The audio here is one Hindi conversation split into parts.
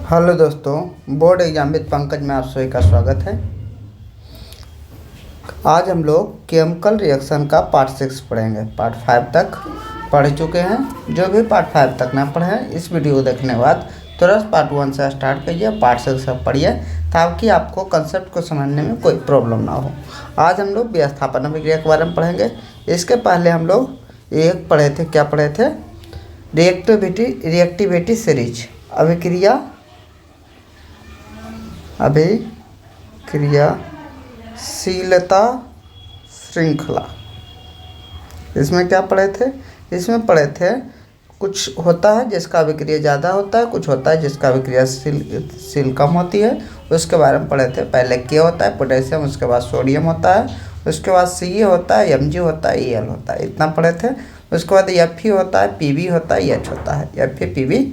हेलो दोस्तों, बोर्ड एग्जाम विद पंकज में आप सभी का स्वागत है। आज हम लोग केमिकल रिएक्शन का पार्ट 6 पढ़ेंगे। पार्ट 5 तक पढ़ चुके हैं। जो भी पार्ट 5 तक ना पढ़े हैं, इस वीडियो को देखने के बाद तुरंत पार्ट 1 से स्टार्ट कीजिए, पार्ट 6 से पढ़िए, ताकि आपको कंसेप्ट को समझने में कोई प्रॉब्लम ना हो। आज हम लोग विस्थापन अभिक्रिया के बारे में पढ़ेंगे। इसके पहले हम लोग एक पढ़े थे, क्या पढ़े थे? रिएक्टिविटी सीरीज, अभिक्रियाशीलता श्रृंखला। इसमें क्या पढ़े थे? इसमें पढ़े थे कुछ होता है जिसका अभिक्रिया ज़्यादा होता है, कुछ होता है जिसका अभिक्रियाशील कम होती है। उसके बारे में पढ़े थे। पहले के होता है पोटेशियम, उसके बाद सोडियम होता है, उसके बाद Ca होता है, Mg होता है, Al होता है, इतना पढ़े थे। उसके बाद Fe होता है, Pb होता है, H होता है, Fe Pb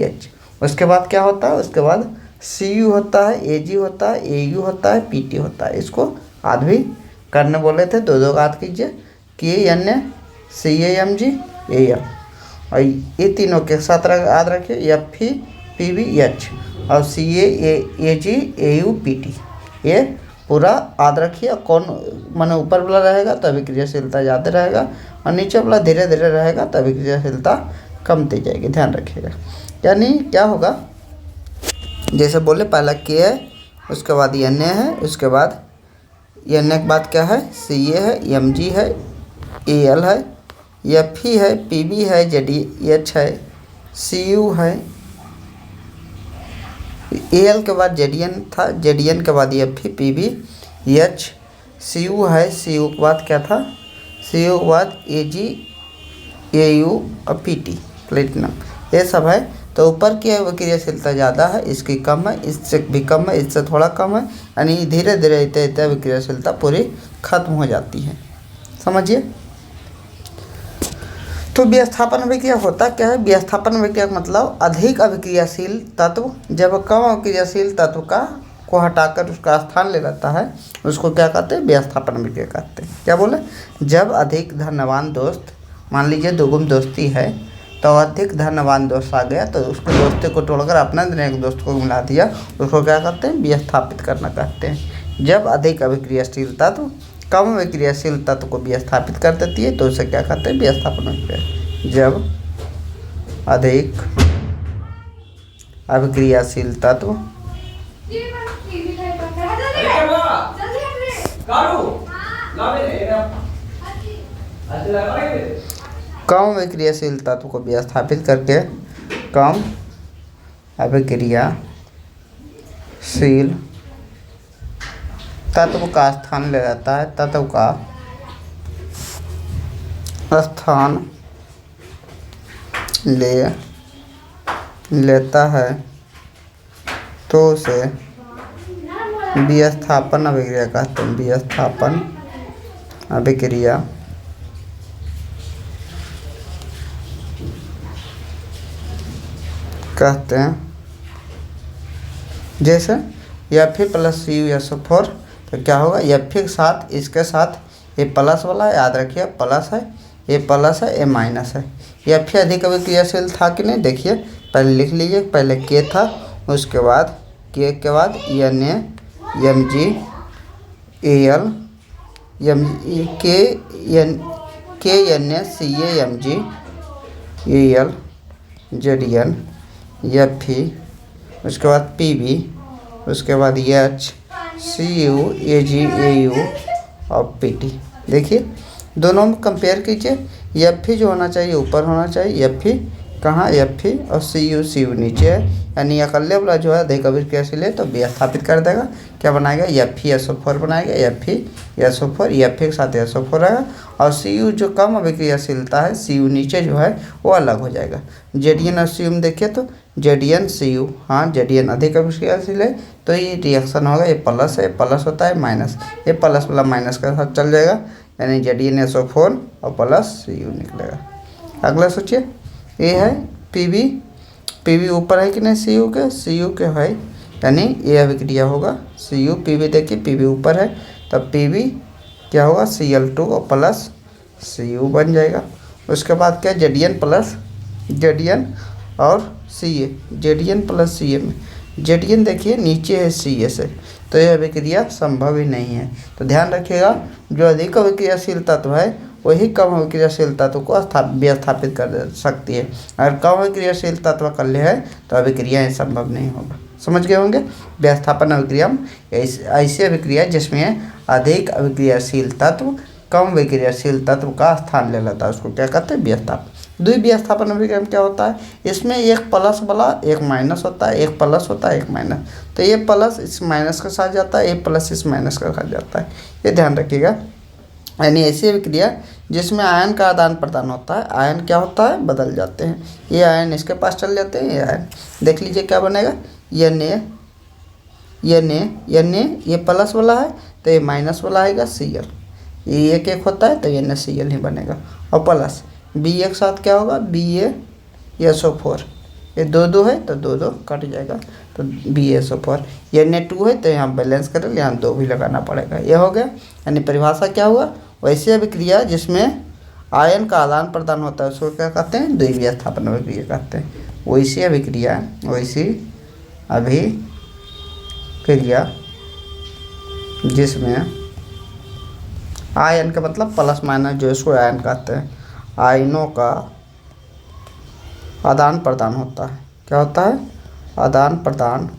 H। उसके बाद क्या होता है? उसके बाद Cu होता है, Ag होता है, Au होता है, Pt होता है। इसको आध भी करने बोले थे, दो का याद कीजिए। Na Ca Mg Al, और ये तीनों के साथ याद रखिए, Fe Pb H और Ca Ag Au Pt। ये पूरा याद रखिए। कौन माने ऊपर वाला रहेगा तो अभिक्रियाशीलता ज़्यादा रहेगा, और नीचे वाला धीरे धीरे रहेगा तो अभिक्रियाशीलता कमती जाएगी। ध्यान रखिएगा। यानी क्या होगा, जैसे बोले पहला के है, उसके बाद Na है, उसके बाद Na के बाद क्या है? Ca है, Mg है, Al है, Fe है, Pb है, H है, Cu है, Al के बाद Zn था, Zn के बाद Fe Pb H, Cu है, Cu के बाद क्या था? Cu के बाद Ag Au और Pt प्लेटिनम, ये सब है। तो ऊपर की अभिक्रियाशीलता ज़्यादा है, इसकी कम है, इससे भी कम है, इससे थोड़ा कम है। यानी धीरे धीरे रहते अभिक्रियाशीलता पूरी खत्म हो जाती है। समझिए। तो विस्थापन अभिक्रिया होता क्या है? विस्थापन अभिक्रिया का मतलब अधिक अभिक्रियाशील तत्व जब कम अभिक्रियाशील तत्व को हटाकर उसका स्थान ले लेता है, उसको क्या कहते हैं? विस्थापन अभिक्रिया कहते हैं। क्या बोले? जब अधिक धनवान दोस्त, मान लीजिए दुगुम दोस्ती है, तो अधिक धनवान दोस्त आ गया तो उसको दोस्ती को तोड़कर अपना एक दोस्त को मिला दिया, उसको क्या कहते हैं? विस्थापित करना कहते हैं। जब अधिक अभिक्रियाशील तत्व कम अभिक्रियाशील तत्व को विस्थापित कर देती है तो उसे क्या कहते हैं? विस्थापन अभिक्रिया। जब अधिक अभिक्रियाशील तत्व कम अभिक्रियाशील तत्व को विस्थापित करके कम अभिक्रियाशील तत्व का स्थान ले जाता है, तत्व का स्थान ले लेता है तो उसे विस्थापन अभिक्रिया कहते हैं। विस्थापन अभिक्रिया कहते हैं। जैसे Fe प्लस CuSO4, तो क्या होगा? Fe के साथ इसके साथ ये प्लस वाला है, याद रखिए प्लस है, ये प्लस है, ये माइनस है। Fe अधिक अभिक्रियाशील था कि नहीं? देखिए पहले लिख लीजिए। पहले के था, उसके बाद के के बाद Na Mg Al Na Ca Mg Al Zn Fe, उसके बाद Pb, उसके बाद H, Cu Ag Au और Pt। देखिए दोनों में कंपेयर कीजिए। Fe जो होना चाहिए ऊपर होना चाहिए, Fe कहाँ? Fe और Cu नीचे है, यानी अकेले वाला जो है अधिक अभिक्रियाशील है तो विस्थापित कर देगा। क्या बनाएगा? FeSO4 बनाएगा। FeSO4, Fe के साथ SO4 रहेगा, और Cu जो कम अभिक्रियाशीलता है, Cu नीचे जो है वो अलग हो जाएगा। Zn और Cu में देखिए तो Zn Cu, हाँ Zn अधिक अभिक्रियाशील है तो ये रिएक्शन होगा, ये प्लस है, प्लस होता है माइनस, ये प्लस वाला माइनस के साथ चल जाएगा, यानी ZnSO4 और प्लस Cu निकलेगा। अगला सोचिए, ये है Pb ऊपर है कि नहीं? Cu के है, यानी ये अभिक्रिया होगा। Cu Pb, देखिए Pb ऊपर है तब Pb क्या होगा? Cl2 और प्लस Cu बन जाएगा। उसके बाद क्या? Zn प्लस Zn और Ca, Zn प्लस Ca में Zn देखिए नीचे है Ca से, तो यह अभिक्रिया संभव ही नहीं है। तो ध्यान रखिएगा, जो अधिक अभिक्रियाशील तत्व है वही कम अभिक्रियाशील तत्व को विस्थापित कर सकती है। अगर कम अभिक्रियाशील तत्व कल्य है तो अभिक्रिया संभव नहीं होगा। समझ गए होंगे। विस्थापन अभिक्रिया ऐसी अभिक्रिया जिसमें अधिक अभिक्रियाशील तत्व कम अभिक्रियाशील तत्व का स्थान ले लेता है, उसको क्या कहते हैं, विस्थापन। द्विविस्थापन अभिक्रिया में क्या होता है, इसमें एक प्लस वाला एक माइनस होता है, एक प्लस होता है एक माइनस, तो ये प्लस इस माइनस के साथ जाता है, ये प्लस इस माइनस के साथ जाता है, ये ध्यान रखिएगा। यानी ऐसी अभिक्रिया जिसमें आयन का आदान प्रदान होता है, आयन क्या होता है, बदल जाते हैं। ये आयन इसके पास चल जाते हैं, ये आयन देख लीजिए क्या बनेगा, Na ये प्लस वाला है तो ये माइनस वाला आएगा Cl, ये एक एक होता है तो ये NaCl ही बनेगा। और प्लस B एक साथ क्या होगा, BaSO4, ये दो दो है तो दो दो कट जाएगा तो BaSO4। ये Na2 है तो यहाँ बैलेंस करें, यहाँ 2 भी लगाना पड़ेगा, ये हो गया। यानी परिभाषा क्या हुआ, वैसी अभिक्रिया जिसमें आयन का आदान प्रदान होता है उसको क्या कहते हैं, द्विविस्थापन अभिक्रिया कहते हैं। वैसी अभिक्रिया जिसमें आयन का मतलब प्लस माइनस, जो इसको आयन कहते हैं, आयनों का आदान प्रदान होता है। क्या होता है, आदान प्रदान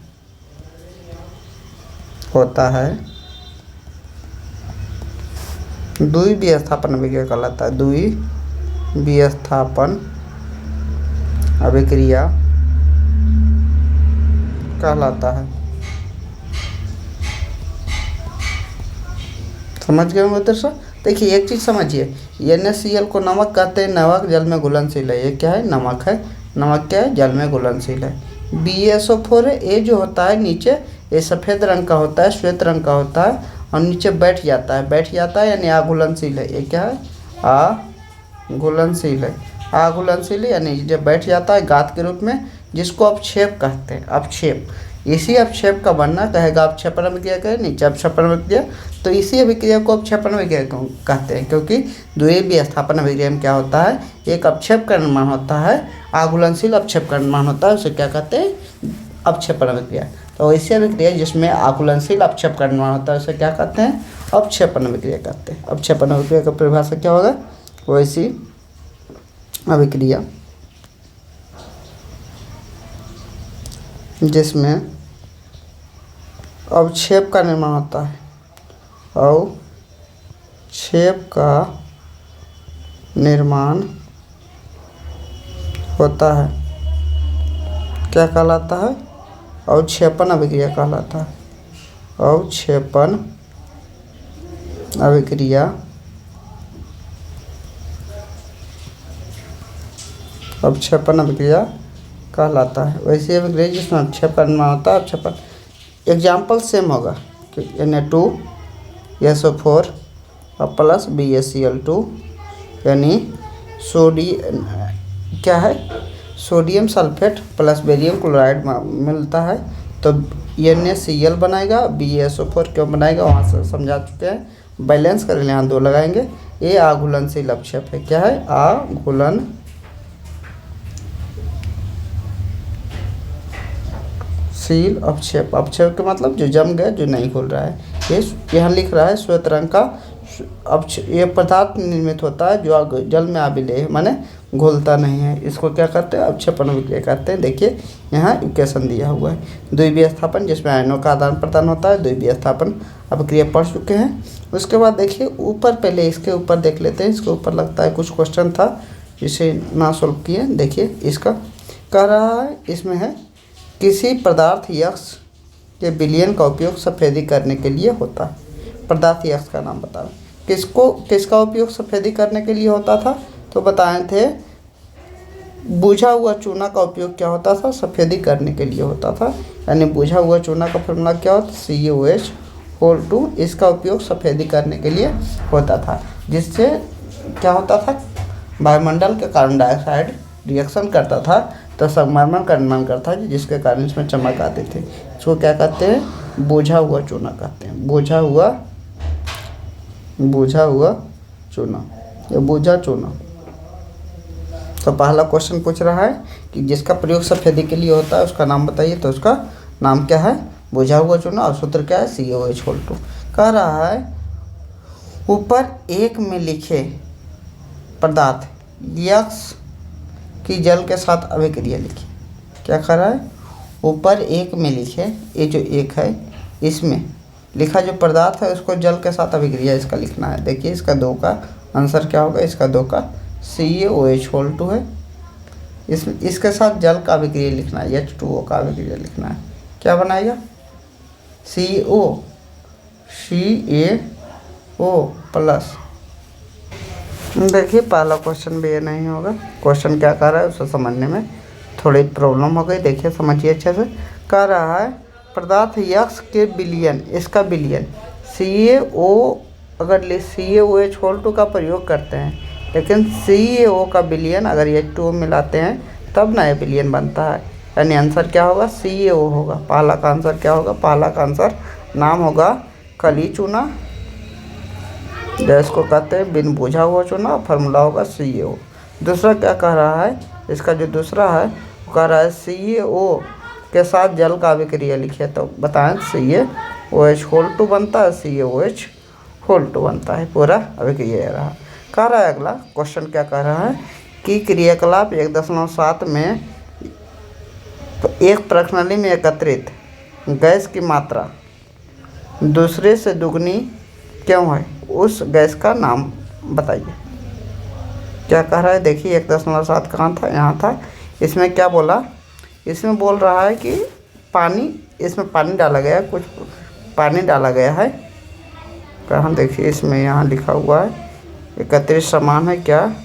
होता है, द्विविस्थापन अभिक्रिया कहलाता है। द्विविस्थापन अभिक्रिया कहलाता है। समझ गए होंगे दर्शक। देखिए एक चीज़ समझिए, NaCl को नमक कहते हैं, नमक जल में घुलनशील है, ये क्या है, नमक है, नमक क्या है, जल में घुलनशील है। BaSO4 है, ये जो होता है नीचे ये सफ़ेद रंग का होता है, श्वेत रंग का होता है और नीचे बैठ जाता है यानी अघुलनशील है। ये क्या है, अघुलनशील है, अघुलनशील यानी जब बैठ जाता है गात के रूप में, जिसको अपक्षेप कहते हैं। अपक्षेप, इसी अपक्षेप का बनना कहेगा अपक्षेपण अभिक्रिया कहे, नीचे अपक्षेपण अभिक्रिया, तो इसी अभिक्रिया को अपक्षेपण अभिक्रिया कहते हैं। क्योंकि द्विविस्थापन अभिक्रिया में क्या होता है, एक अपक्षेप का निर्माण होता है, अघुलनशील अपक्षेप का निर्माण होता है, उसे क्या कहते हैं, अपक्षेपण अभिक्रिया। तो ऐसी अभिक्रिया जिसमें अघुलनशील अपक्षेप का निर्माण होता है उसे क्या कहते हैं, अपक्षेपण अभिक्रिया कहते हैं। अपक्षेपण अभिक्रिया का परिभाषा क्या होगा, वैसी अभिक्रिया जिसमें अवक्षेप का निर्माण होता है, अवक्षेप का निर्माण होता है, क्या कहलाता है, अवक्षेपण अभिक्रिया कहलाता है। अवक्षेपण अभिक्रिया कहलाता है। वैसे अभिक्रिया जिसमें अवक्षेप का निर्माण होता है, अवक्षेपण। एग्जाम्पल सेम होगा कि Na2SO4 और प्लस BaCl2, यानी क्या है, sodium sulphate plus barium chloride मिलता है तो NaCl बनाएगा, BaSO4 क्यों बनाएगा वहाँ से समझा चुके हैं। बैलेंस कर यहाँ 2 लगाएंगे, ये अघुलनशील अपक्षेप है। क्या है, अघुलनशील अपक्षेप। अपक्षेप का मतलब जो जम गया, जो नहीं घुल रहा है। ये यहाँ लिख रहा है श्वेत रंग का, ये पदार्थ निर्मित होता है जो जल में आबिलेय माने घुलता नहीं है, इसको क्या कहते हैं, अपक्षेपण अभिक्रिया कहते हैं। देखिए यहाँ इक्वेशन दिया हुआ है। द्विविस्थापन जिसमें आयनों का आदान प्रदान होता है, द्विविस्थापन अभिक्रिया पढ़ चुके हैं। उसके बाद देखिए ऊपर, पहले इसके ऊपर देख लेते हैं। इसके ऊपर लगता है कुछ क्वेश्चन था जिसे ना सोल्व किए। देखिए इसका कह रहा है, इसमें है किसी पदार्थ यक्ष के विलयन का उपयोग सफ़ेदी करने के लिए होता है। पदार्थ यक्ष का नाम बताओ, किसका उपयोग सफ़ेदी करने के लिए होता था, तो बताए थे बुझा हुआ चूना का उपयोग क्या होता था, सफ़ेदी करने के लिए होता था। यानी बुझा हुआ चूना का फॉर्मूला क्या होता, CuH2, इसका उपयोग सफ़ेदी करने के लिए होता था। जिससे क्या होता था, वायुमंडल के कार्बन डाइऑक्साइड रिएक्शन करता था तो संगमरमर का निर्माण करता है, जिसके कारण इसमें चमक आती थी। इसको क्या कहते हैं, बुझा हुआ चूना कहते हैं। बुझा हुआ चूना या बुझा चूना। तो पहला क्वेश्चन पूछ रहा है कि जिसका प्रयोग सफ़ेदी के लिए होता है उसका नाम बताइए, तो उसका नाम क्या है, बुझा हुआ चूना, और सूत्र क्या है, CaOH2। कह रहा है ऊपर एक में लिखे पदार्थ यक्स की जल के साथ अभिक्रिया लिखी। क्या कह रहा है, ऊपर एक में लिखे, ये जो एक है इसमें लिखा जो पदार्थ है उसको जल के साथ अभिक्रिया इसका लिखना है। देखिए इसका 2 का आंसर क्या होगा, इसका 2 का CaOH2 है। इसके साथ जल का अभिक्रिया लिखना है, H2O का अभिक्रिया लिखना है। क्या बनाएगा, CaO प्लस। देखिए पहला क्वेश्चन भी ये नहीं होगा। क्वेश्चन क्या कह रहा है उसे समझने में थोड़ी प्रॉब्लम हो गई। देखिए समझिए अच्छे से। कह रहा है पदार्थ यक्स के विलयन, इसका विलयन CaO, अगर CaOH2 का प्रयोग करते हैं, लेकिन CaO का विलयन अगर H2O मिलाते हैं तब ना ये विलयन बनता है। यानी आंसर क्या होगा, CaO होगा। पहला का आंसर क्या होगा, पहला का आंसर नाम होगा कली चूना, जिसको कहते हैं बिन बुझा हुआ चूना, फार्मूला होगा CaO। दूसरा क्या कह रहा है, इसका जो दूसरा है वो कह रहा है CaO के साथ जल का अभिक्रिया लिखिए। तो बताएं CaOH2 बनता है, CaOH2 बनता है, पूरा अभिक्रिया रहा। कह रहा है अगला क्वेश्चन क्या कह रहा है कि क्रियाकलाप 1.7 में एक प्रणाली में एकत्रित गैस की मात्रा दूसरे से दुगनी क्यों है, उस गैस का नाम बताइए। क्या कह रहा है, देखिए 1.7 कहाँ था, यहाँ था। इसमें क्या बोला, इसमें बोल रहा है कि पानी, इसमें पानी डाला गया है, कुछ पानी डाला गया है। कहाँ देखिए इसमें यहाँ लिखा हुआ है एकत्रित सामान है क्या,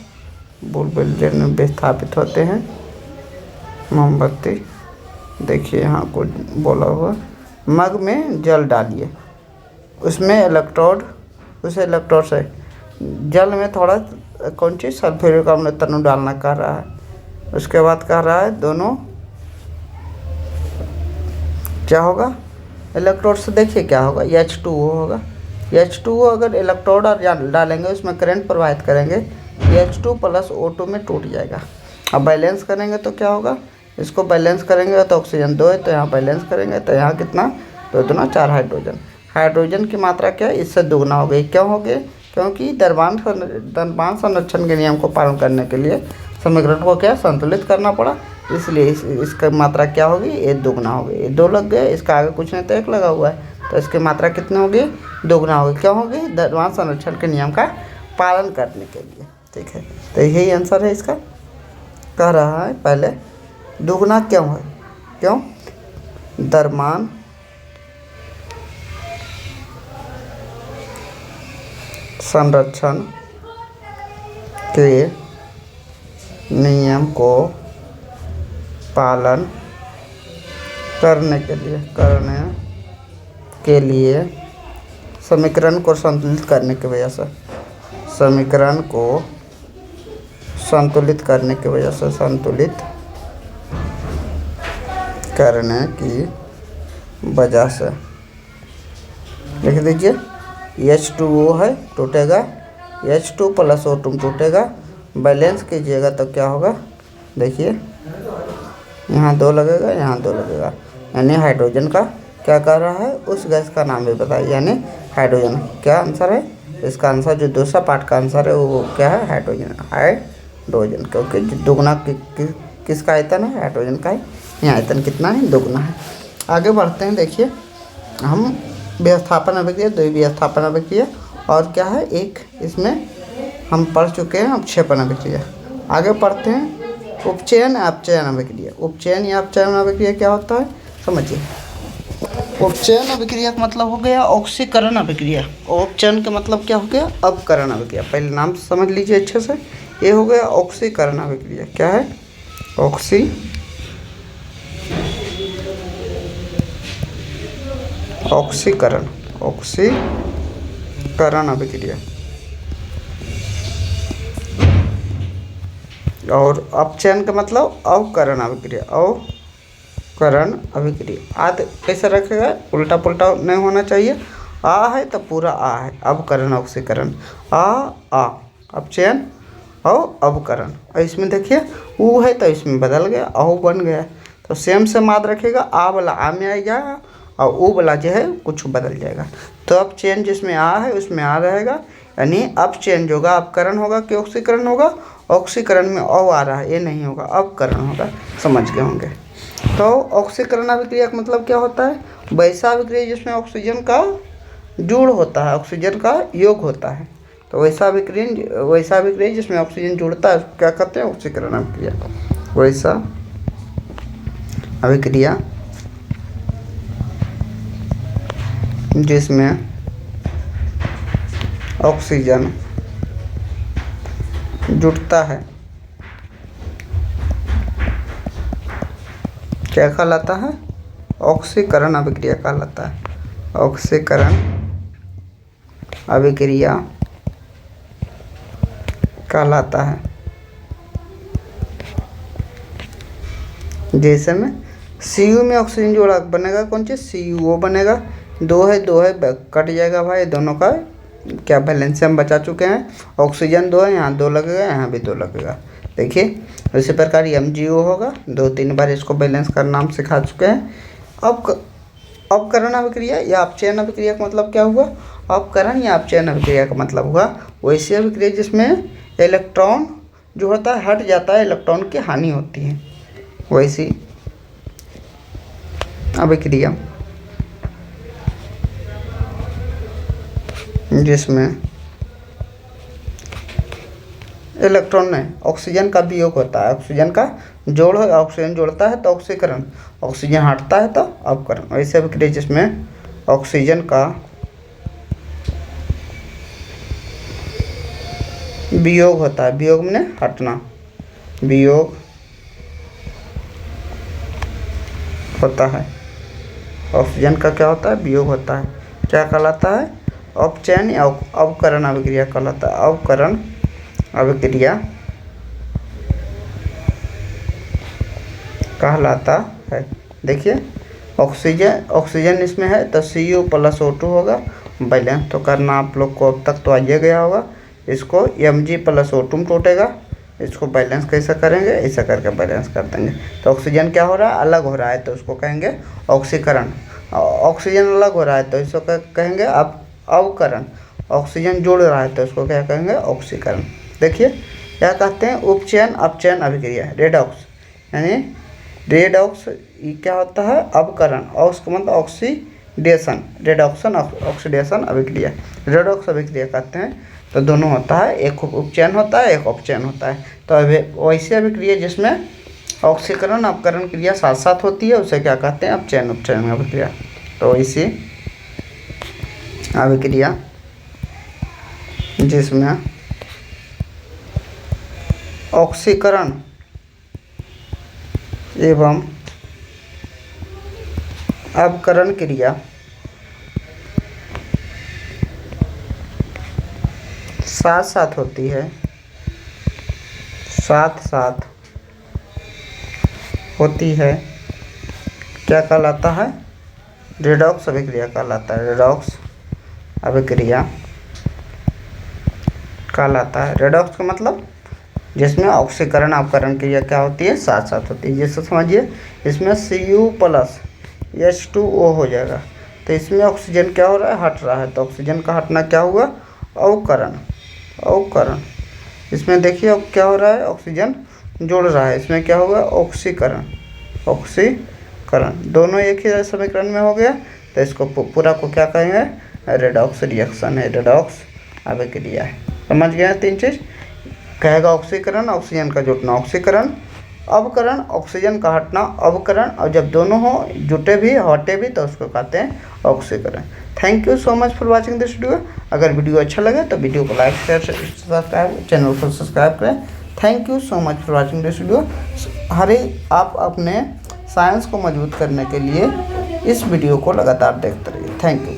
बुलबुले में विस्थापित होते हैं, मोमबत्ती। देखिए यहाँ कुछ बोला हुआ, मग में जल डालिए, उसमें इलेक्ट्रोड, उस इलेक्ट्रोड से जल में थोड़ा कौन चीज़ सल्फ्यूरिक अम्ल तनु डालना कह रहा है। उसके बाद कह रहा है दोनों क्या होगा, इलेक्ट्रोड से देखिए क्या होगा, H2O होगा। H2O अगर इलेक्ट्रोड और डालेंगे उसमें करंट प्रवाहित करेंगे, H2 प्लस O2 में टूट जाएगा। अब बैलेंस करेंगे तो क्या होगा, इसको बैलेंस करेंगे तो ऑक्सीजन 2 है, तो यहाँ बैलेंस करेंगे तो यहाँ कितना, 2 दूना 4 हाइड्रोजन। हाइड्रोजन की मात्रा क्या है, इससे दुगना हो गई। क्यों हो गई, क्योंकि द्रव्यमान संरक्षण के नियम को पालन करने के लिए समीकरण को क्या संतुलित करना पड़ा, इसलिए इसका मात्रा क्या होगी, ये दुगना हो गई। ये 2 लग गए, इसका आगे कुछ नहीं तो 1 लगा हुआ है, तो इसकी मात्रा कितनी होगी, दुगना होगी। क्यों होगी, द्रव्यमान संरक्षण के नियम का पालन करने के लिए। ठीक है, तो यही आंसर है इसका। कह रहा है पहले दुगना क्यों है, क्यों, द्रव्यमान संरक्षण के नियम को पालन करने के लिए समीकरण को संतुलित करने की वजह से, समीकरण को संतुलित करने की वजह से, संतुलित करने की वजह से लिख दीजिए। H2O है, टूटेगा, H2 प्लस O2 टूटेगा, बैलेंस कीजिएगा तो क्या होगा, देखिए यहाँ 2 लगेगा, यहाँ 2 लगेगा, यानी हाइड्रोजन का क्या कर रहा है, उस गैस का नाम भी बताइए, यानी हाइड्रोजन। क्या आंसर है इसका, आंसर जो दूसरा पार्ट का आंसर है वो क्या है, हाइड्रोजन, हाइड्रोजन, क्योंकि दुगना किसका आयतन है, हाइड्रोजन का है। यहाँ आयतन कितना है, दुगना है। आगे बढ़ते हैं, देखिए हम विस्थापन अभिक्रिया, द्वितीय विस्थापन अभिक्रिया, और क्या है एक इसमें हम पढ़ चुके हैं अपक्षेपण अभिक्रिया। आगे पढ़ते हैं उपचयन अपचयन अभिक्रिया। उपचयन या अपचयन अभिक्रिया क्या होता है समझिए। उपचयन अभिक्रिया का मतलब हो गया ऑक्सीकरण अभिक्रिया, और उपचयन का मतलब क्या हो गया, अपकरण अभिक्रिया। पहले नाम समझ लीजिए अच्छे से, ये हो गया ऑक्सीकरण अभिक्रिया। क्या है, ऑक्सीकरण अभिक्रिया। और अपचयन का मतलब अवकरण अभिक्रिया, अवकरण अभिक्रिया। आद कैसे रखेगा, उल्टा पुल्टा नहीं होना चाहिए। आ है तो पूरा आ है, अवकरण ऑक्सीकरण, आ अपचयन और अवकरण। और इसमें देखिए ऊ है तो इसमें बदल गया, औ बन गया, तो सेम से माद रखेगा, आ वाला आ में आ जाएगा और ओ वाला जो है कुछ बदल जाएगा। तो अब चेंज जिसमें आ है उसमें आ रहेगा, यानी अब चेंज होगा, अब करण होगा कि ऑक्सीकरण होगा। ऑक्सीकरण में ओ आ रहा है, ये नहीं होगा, अब करण होगा। समझ गए होंगे। तो ऑक्सीकरण अभिक्रिया का मतलब क्या होता है? वैसा अभिक्रिया जिसमें ऑक्सीजन का जोड़ होता है, ऑक्सीजन का योग होता है। तो वैसा अभिक्रिया जिसमें ऑक्सीजन जुड़ता है उसको क्या कहते हैं? ऑक्सीकरण अभिक्रिया। वैसा अभिक्रिया जिसमें ऑक्सीजन जुड़ता है क्या कहलाता है? ऑक्सीकरण अभिक्रिया कहलाता है। ऑक्सीकरण अभिक्रिया कहलाता है। जैसे में Cu में ऑक्सीजन जोड़ा बनेगा कौन चीज़? CuO बनेगा। दो है कट जाएगा भाई, दोनों का क्या बैलेंस से हम बचा चुके हैं। ऑक्सीजन 2 है, यहाँ 2 लगेगा, यहाँ भी 2 लगेगा। देखिए इसी प्रकार MgO होगा, 2-3 बार इसको बैलेंस करना हम सिखा चुके हैं। अपकरण अभिक्रिया या अपचयन अभिक्रिया का मतलब क्या हुआ? अपकरण या अपचयन अभिक्रिया का मतलब हुआ वैसी अभिक्रिया जिसमें इलेक्ट्रॉन जो होता है हट जाता है, इलेक्ट्रॉन की हानि होती है। वैसी अभिक्रिया जिसमें इलेक्ट्रॉन में ऑक्सीजन का वियोग होता है, ऑक्सीजन का जोड़ हो, ऑक्सीजन जोड़ता है तो ऑक्सीकरण, ऑक्सीजन हटता है तो अपकरण। वैसे अभिक्रिया जिसमें ऑक्सीजन का वियोग होता है, वियोग में हटना, वियोग होता है। ऑक्सीजन का क्या होता है? वियोग होता है। क्या कहलाता है? अपचयन या अपकरण अभिक्रिया कहलाता है। अपकरण अभिक्रिया कहलाता है। देखिए ऑक्सीजन इसमें है तो Cu + O2 होगा। बैलेंस तो करना आप लोग को अब तक तो आ गया होगा। इसको Mg + O2 में टूटेगा, इसको बैलेंस कैसे करेंगे? ऐसा करके बैलेंस कर देंगे। तो ऑक्सीजन क्या हो रहा है? अलग हो रहा है, तो उसको कहेंगे ऑक्सीकरण। ऑक्सीजन अलग हो रहा है तो इसको कहेंगे अवकरण। ऑक्सीजन जुड़ रहा है तो उसको क्या कहेंगे? ऑक्सीकरण। देखिए क्या कहते हैं? उपचयन अपचयन अभिक्रिया, रेडॉक्स, यानी रेडॉक्स क्या होता है? अपकरण। ऑक्स का मतलब ऑक्सीडेशन, रेडॉक्सन ऑक्सीडेशन अभिक्रिया, रेडॉक्स अभिक्रिया कहते हैं। तो दोनों होता है, एक उपचयन होता है, एक अपचयन होता है। तो वैसी अभिक्रिया जिसमें ऑक्सीकरण अपकरण क्रिया साथ साथ होती है उसे क्या कहते हैं? अपचयन उपचयन अभिक्रिया। तो वैसी अभिक्रिया जिसमें ऑक्सीकरण एवं अपकरण क्रिया साथ साथ होती है, क्या कहलाता है? रेडॉक्स अभिक्रिया कहलाता है। रेडॉक्स अभिक्रिया कहलाता है। रेडॉक्स का मतलब जिसमें ऑक्सीकरण अपकरण क्रिया क्या होती है? साथ साथ होती है। जैसे समझिए इसमें Cu + H2O हो जाएगा, तो इसमें ऑक्सीजन क्या हो रहा है? हट रहा है, तो ऑक्सीजन का हटना क्या हुआ? अवकरण। इसमें देखिए अब क्या हो रहा है? ऑक्सीजन जुड़ रहा है, इसमें क्या होगा? ऑक्सीकरण। दोनों एक ही समीकरण में हो गया, तो इसको पूरा को क्या कहेंगे? रेडॉक्स रिएक्शन है, रेडॉक्स अभिक्रिया है। समझ गए 3 चीज़? कहेगा ऑक्सीकरण, ऑक्सीजन का जुटना, ऑक्सीकरण, अवकरण, ऑक्सीजन का हटना, अवकरण, और जब दोनों हो जुटे भी हटे भी तो उसको कहते हैं ऑक्सीकरण। Thank you so much for watching this video. अगर वीडियो अच्छा लगे तो वीडियो को लाइक शेयर सब्सक्राइब, चैनल को सब्सक्राइब करें। Thank you so much for watching this video. आप अपने साइंस को मजबूत करने के लिए इस वीडियो को लगातार देखते रहिए। Thank you.